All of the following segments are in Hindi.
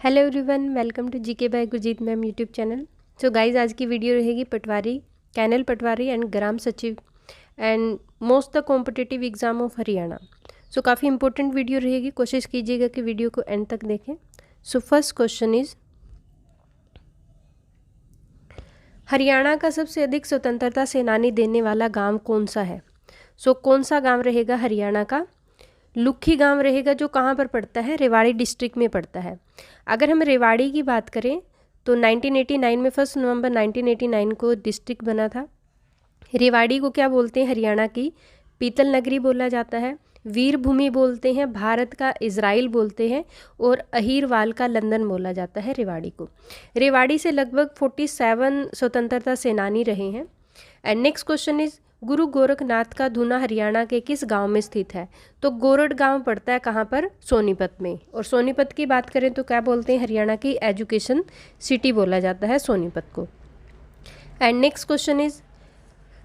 Hello everyone, welcome to GK by Gurjeet ma'am YouTube channel. So guys, आज की वीडियो रहेगी पटवारी, कैनल पटवारी एंड ग्राम सचिव and most the competitive exam of Haryana. So काफ़ी इंपॉर्टेंट वीडियो रहेगी, कोशिश कीजिएगा कि वीडियो को एंड तक देखें। So first question is, Haryana का सबसे अधिक स्वतंत्रता सेनानी देने वाला गाँव कौन सा है? सो कौन सा गाँव रहेगा हरियाणा का? लुखी गांव रहेगा, जो कहाँ पर पड़ता है? रेवाड़ी डिस्ट्रिक्ट में पड़ता है। अगर हम रेवाड़ी की बात करें तो 1989 में 1 नवंबर 1989 को डिस्ट्रिक्ट बना था। रेवाड़ी को क्या बोलते हैं? हरियाणा की पीतल नगरी बोला जाता है, वीर भूमि बोलते हैं, भारत का इजराइल बोलते हैं और अहीरवाल का लंदन बोला जाता है रेवाड़ी को। रेवाड़ी से लगभग 47 स्वतंत्रता सेनानी रहे हैं। एंड नेक्स्ट क्वेश्चन इज, गुरु गोरखनाथ का धूना हरियाणा के किस गांव में स्थित है? तो गोरड गांव पड़ता है कहाँ पर? सोनीपत में। और सोनीपत की बात करें तो क्या बोलते हैं? हरियाणा की एजुकेशन सिटी बोला जाता है सोनीपत को। एंड नेक्स्ट क्वेश्चन इज,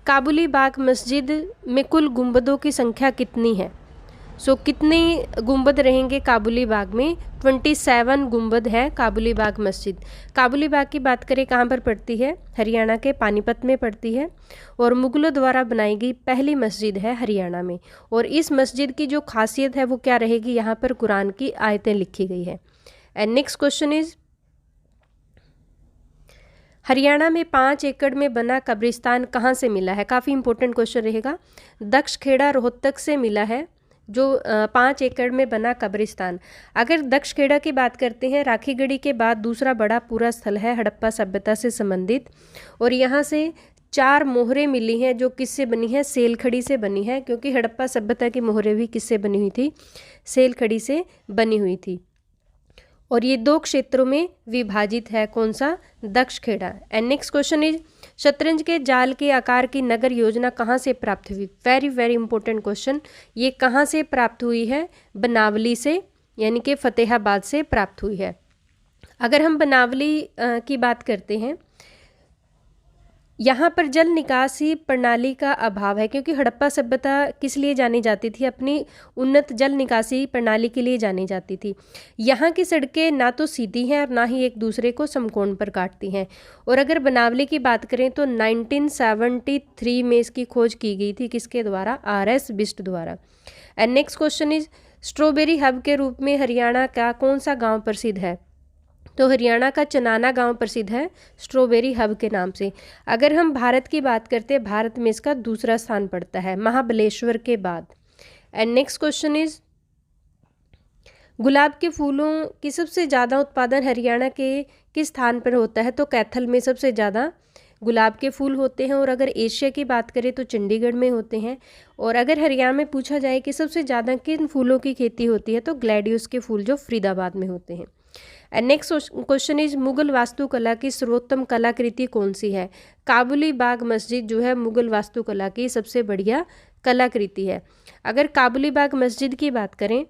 काबुली बाग मस्जिद में कुल गुंबदों की संख्या कितनी है? सो कितने गुंबद रहेंगे काबुली बाग में? 27 गुंबद है काबुली बाग मस्जिद। काबुली बाग की बात करें कहाँ पर पड़ती है? हरियाणा के पानीपत में पड़ती है और मुगलों द्वारा बनाई गई पहली मस्जिद है हरियाणा में। और इस मस्जिद की जो खासियत है वो क्या रहेगी? यहाँ पर कुरान की आयतें लिखी गई है। And next question is, Haryana में 5 एकड़ में बना कब्रिस्तान कहाँ से मिला है? काफ़ी इंपॉर्टेंट क्वेश्चन रहेगा। दक्षखेड़ा रोहतक से मिला है जो 5 एकड़ में बना कब्रिस्तान। अगर दक्षखेड़ा की बात करते हैं, राखीगढ़ी के बाद दूसरा बड़ा पूरा स्थल है हड़प्पा सभ्यता से संबंधित। और यहाँ से 4 मोहरें मिली हैं जो किससे बनी है? सेलखड़ी से बनी है, क्योंकि हड़प्पा सभ्यता की मोहरें भी किससे बनी हुई थी? सेलखड़ी से बनी हुई थी। और ये 2 क्षेत्रों में विभाजित है। कौन सा? दक्षखेड़ा। एंड नेक्स्ट क्वेश्चन इज, शतरंज के जाल के आकार की नगर योजना कहाँ से प्राप्त हुई? Very very important question. ये कहाँ से प्राप्त हुई है? बनावली से, यानी कि फतेहाबाद से प्राप्त हुई है। अगर हम बनावली की बात करते हैं, यहाँ पर जल निकासी प्रणाली का अभाव है, क्योंकि हड़प्पा सभ्यता किस लिए जानी जाती थी? अपनी उन्नत जल निकासी प्रणाली के लिए जानी जाती थी। यहाँ की सड़कें ना तो सीधी हैं और ना ही एक दूसरे को समकोण पर काटती हैं। और अगर बनावली की बात करें तो 1973 में इसकी खोज की गई थी। किसके द्वारा? RS बिष्ट द्वारा। And next question is, strawberry hub के रूप में हरियाणा का कौन सा गाँव प्रसिद्ध है? तो हरियाणा का चनाना गांव प्रसिद्ध है स्ट्रॉबेरी हब के नाम से। अगर हम भारत की बात करते हैं, भारत में इसका दूसरा स्थान पड़ता है महाबलेश्वर के बाद। एंड नेक्स्ट क्वेश्चन इज, गुलाब के फूलों की सबसे ज़्यादा उत्पादन हरियाणा के किस स्थान पर होता है? तो कैथल में सबसे ज़्यादा गुलाब के फूल होते हैं। और अगर एशिया की बात करें तो चंडीगढ़ में होते हैं। और अगर हरियाणा में पूछा जाए कि सबसे ज़्यादा किन फूलों की खेती होती है, तो ग्लैडियोस के फूल जो फरीदाबाद में होते हैं। And next question is, Mughal वास्तुकला की सर्वोत्तम कलाकृति कौन सी है? काबुली बाग मस्जिद जो है मुगल वास्तुकला की सबसे बढ़िया कलाकृति है। अगर काबुली बाग मस्जिद की बात करें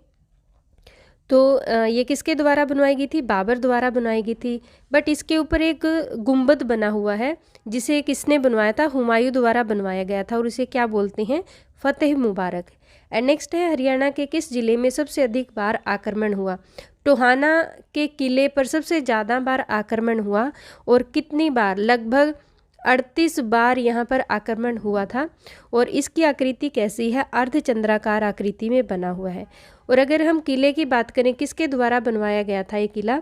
तो ये किसके द्वारा बनवाई गई थी? बाबर द्वारा बनवाई गई थी। बट इसके ऊपर एक गुंबद बना हुआ है जिसे किसने बनवाया था? हुमायूं द्वारा बनवाया गया था, और इसे क्या बोलते हैं? फतेह मुबारक। एंड नेक्स्ट है, हरियाणा के किस जिले में सबसे अधिक बार आक्रमण हुआ? टोहाना के किले पर सबसे ज़्यादा बार आक्रमण हुआ। और कितनी बार? लगभग 38 बार यहाँ पर आक्रमण हुआ था। और इसकी आकृति कैसी है? अर्धचंद्राकार आकृति में बना हुआ है। और अगर हम किले की बात करें, किसके द्वारा बनवाया गया था ये किला?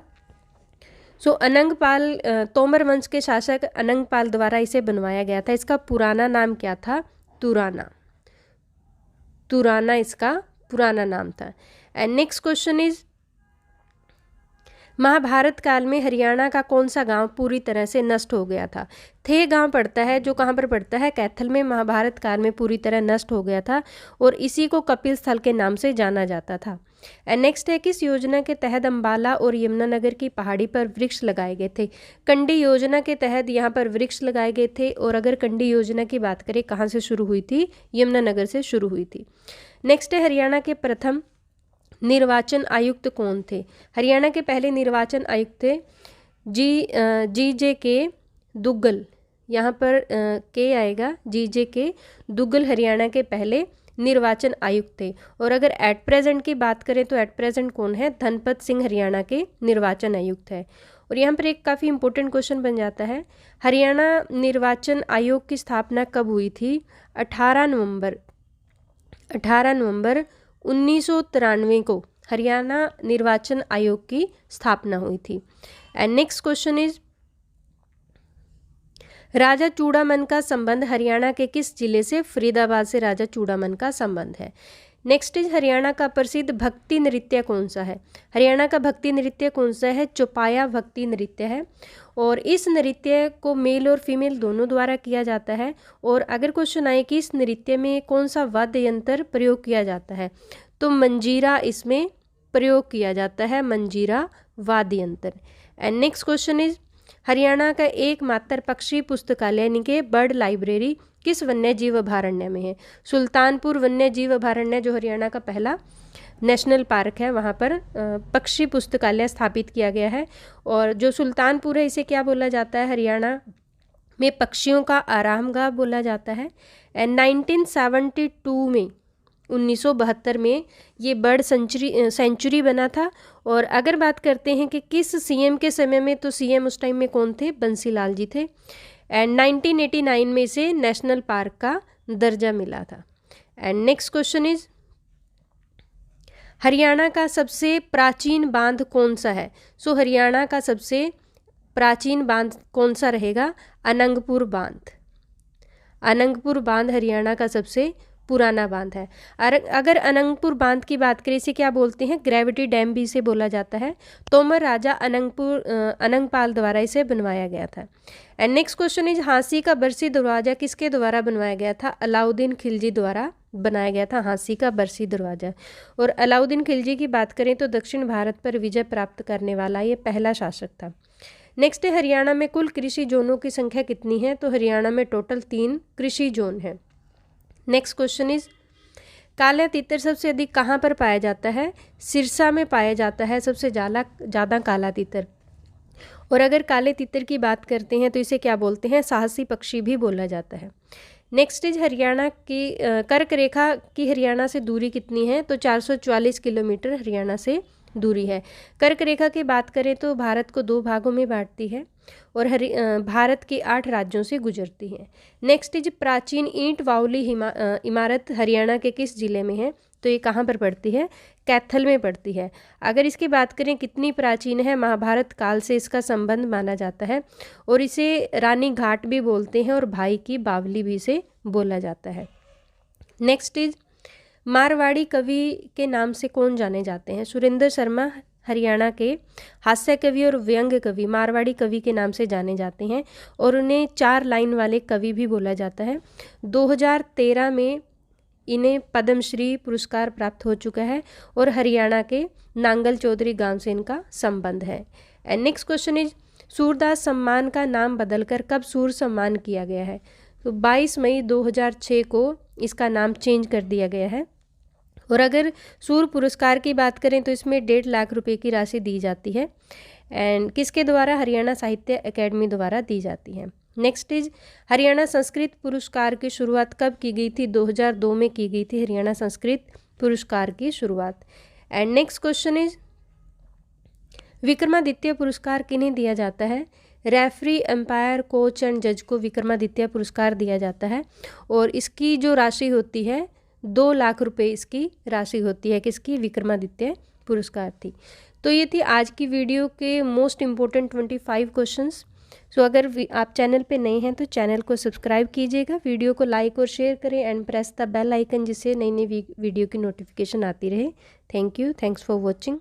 सो अनंगपाल, तोमर वंश के शासक अनंगपाल द्वारा इसे बनवाया गया था। इसका पुराना नाम क्या था? तुराना। तुराना इसका पुराना नाम था। And next question is, Mahabharata काल में हरियाणा का कौन सा गांव पूरी तरह से नष्ट हो गया था? थे गांव पड़ता है जो कहाँ पर पड़ता है? कैथल में। महाभारत काल में पूरी तरह नष्ट हो गया था और इसी को कपिल स्थल के नाम से जाना जाता था। एंड नेक्स्ट है, किस योजना के तहत अंबाला और यमुनानगर की पहाड़ी पर वृक्ष लगाए गए थे? कंडी योजना के तहत यहाँ पर वृक्ष लगाए गए थे। और अगर कंडी योजना की बात करें, कहाँ से शुरू हुई थी? यमुनानगर से शुरू हुई थी। नेक्स्ट है, हरियाणा के प्रथम निर्वाचन आयुक्त कौन थे? हरियाणा के पहले निर्वाचन आयुक्त थे GJK दुग्गल। यहाँ पर के आएगा, GJK दुग्गल हरियाणा के पहले निर्वाचन आयुक्त थे। और अगर एट प्रेजेंट की बात करें तो एट प्रेजेंट कौन है, धनपत सिंह हरियाणा के निर्वाचन आयुक्त है। और यहाँ पर एक काफ़ी इंपॉर्टेंट क्वेश्चन बन जाता है, हरियाणा निर्वाचन आयोग की स्थापना कब हुई थी? 18 नवंबर 1993 को हरियाणा निर्वाचन आयोग की स्थापना हुई थी। एंड नेक्स्ट क्वेश्चन इज, राजा चूड़ामन का संबंध हरियाणा के किस जिले से? फरीदाबाद से राजा चूड़ामन का संबंध है। नेक्स्ट इज, हरियाणा का प्रसिद्ध भक्ति नृत्य कौन सा है? हरियाणा का भक्ति नृत्य कौन सा है? चौपाया भक्ति नृत्य है। और इस नृत्य को मेल और फीमेल दोनों द्वारा किया जाता है। और अगर क्वेश्चन आए कि इस नृत्य में कौन सा वाद्य यंत्र प्रयोग किया जाता है, तो मंजीरा इसमें प्रयोग किया जाता है, मंजीरा वाद्य यंत्र। And next question is, Haryana का एकमात्र पक्षी पुस्तकालय यानी कि बर्ड लाइब्रेरी किस वन्य जीव अभयारण्य में है? सुल्तानपुर वन्य जीव अभयारण्य जो हरियाणा का पहला नेशनल पार्क है, वहाँ पर पक्षी पुस्तकालय स्थापित किया गया है। और जो सुल्तानपुर है इसे क्या बोला जाता है? हरियाणा में पक्षियों का आरामगाह बोला जाता है। एंड 1972 में 1972 में ये बर्ड सेंचुरी बना था। और अगर बात करते हैं कि किस सीएम के समय में, तो सीएम उस टाइम में कौन थे? बंसीलाल जी थे। एंड 1989 में इसे नेशनल पार्क का दर्जा मिला था। And next question is, Haryana का सबसे प्राचीन बांध कौन सा है? सो हरियाणा का सबसे प्राचीन बांध कौन सा रहेगा? अनंगपुर बांध। अनंगपुर बांध हरियाणा का सबसे पुराना बांध है। अगर अनंगपुर बांध की बात करें, इसे क्या बोलते हैं? ग्रेविटी डैम भी इसे बोला जाता है। तोमर राजा अनंगपाल द्वारा इसे बनवाया गया था। एंड नेक्स्ट क्वेश्चन इज, हाँसी का बरसी दरवाजा किसके द्वारा बनवाया गया था? अलाउद्दीन खिलजी द्वारा बनाया गया था हाँसी का बरसी दरवाजा। और अलाउद्दीन खिलजी की बात करें तो दक्षिण भारत पर विजय प्राप्त करने वाला ये पहला शासक था। नेक्स्ट है, हरियाणा में कुल कृषि जोनों की संख्या कितनी है? तो हरियाणा में टोटल 3 कृषि जोन है। नेक्स्ट क्वेश्चन इज, काला तीतर सबसे अधिक कहाँ पर पाया जाता है? सिरसा में पाया जाता है सबसे ज़्यादा काला तीतर। और अगर काले तीतर की बात करते हैं तो इसे क्या बोलते हैं? साहसी पक्षी भी बोला जाता है। नेक्स्ट इज, हरियाणा की कर्क रेखा की हरियाणा से दूरी कितनी है? तो 444 किलोमीटर हरियाणा से दूरी है। कर्क रेखा की बात करें तो भारत को 2 भागों में बांटती है और भारत के 8 राज्यों से गुजरती है। नेक्स्ट इज, प्राचीन ईंट बावली इमारत हरियाणा के किस जिले में है? तो ये कहाँ पर पड़ती है? कैथल में पड़ती है। अगर इसकी बात करें कितनी प्राचीन है, महाभारत काल से इसका संबंध माना जाता है और इसे रानी घाट भी बोलते हैं और भाई की बावली भी इसे बोला जाता है। नेक्स्ट इज, मारवाड़ी कवि के नाम से कौन जाने जाते हैं? सुरेंद्र शर्मा हरियाणा के हास्य कवि और व्यंग कवि मारवाड़ी कवि के नाम से जाने जाते हैं और उन्हें 4 लाइन वाले कवि भी बोला जाता है। 2013 में इन्हें पद्मश्री पुरस्कार प्राप्त हो चुका है और हरियाणा के नांगल चौधरी गांव से इनका संबंध है। And next question is, Surdas सम्मान का नाम बदलकर कब सूर सम्मान किया गया है? तो 22 मई 2006 को इसका नाम चेंज कर दिया गया है। और अगर सूर पुरस्कार की बात करें तो इसमें 1.5 लाख रुपए की राशि दी जाती है एंड किसके द्वारा? हरियाणा साहित्य अकेडमी द्वारा दी जाती है। नेक्स्ट इज, हरियाणा संस्कृत पुरस्कार की शुरुआत कब की गई थी? 2002 में की गई थी हरियाणा संस्कृत पुरस्कार की शुरुआत। And next question is, Vikramaditya पुरस्कार किन्हें दिया जाता है? रेफरी, एम्पायर, कोच एंड जज को विक्रमादित्य पुरस्कार दिया जाता है और इसकी जो राशि होती है 2 लाख रुपए इसकी राशि होती है। किसकी? विक्रमादित्य पुरस्कार थी। तो ये थी आज की वीडियो के मोस्ट इम्पोर्टेंट 25 क्वेश्चंस। सो अगर आप चैनल पे नए हैं तो चैनल को सब्सक्राइब कीजिएगा, वीडियो को लाइक और शेयर करें and press the bell icon जिससे नई नई वीडियो की नोटिफिकेशन आती रहे। Thank you, thanks for watching.